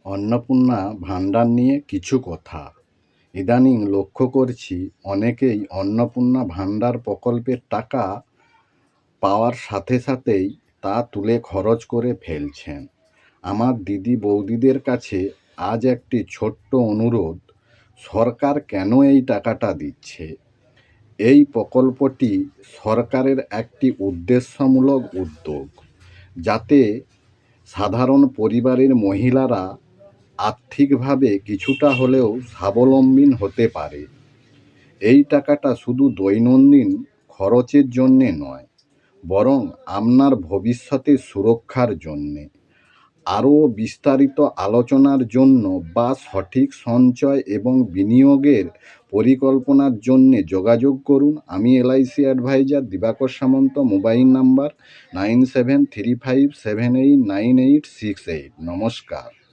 অন্নপূর্ণা ভাণ্ডার নিয়ে কিছু কথা। ইদানিং লক্ষ্য করছি অনেকেই অন্নপূর্ণা ভাণ্ডার প্রকল্পের টাকা পাওয়ার সাথে সাথেই তা তুলে খরচ করে ফেলছেন। আমার দিদি বৌদিদের কাছে আজ একটি ছোট্ট অনুরোধ, সরকার কেন এই টাকাটা দিচ্ছে? এই প্রকল্পটি সরকারের একটি উদ্দেশ্যমূলক উদ্যোগ, যাতে সাধারণ পরিবারের মহিলারা আর্থিকভাবে কিছুটা হলেও স্বাবলম্বী হতে পারে। এই টাকাটা শুধু দৈনন্দিন খরচের জন্যে নয়, বরং আপনার ভবিষ্যতের সুরক্ষার জন্যে। আরও বিস্তারিত আলোচনার জন্য বা সঠিক সঞ্চয় এবং বিনিয়োগের পরিকল্পনার জন্যে যোগাযোগ করুন। আমি LIC advisor Dibakar Samanta. Mobile number 9735789868। নমস্কার।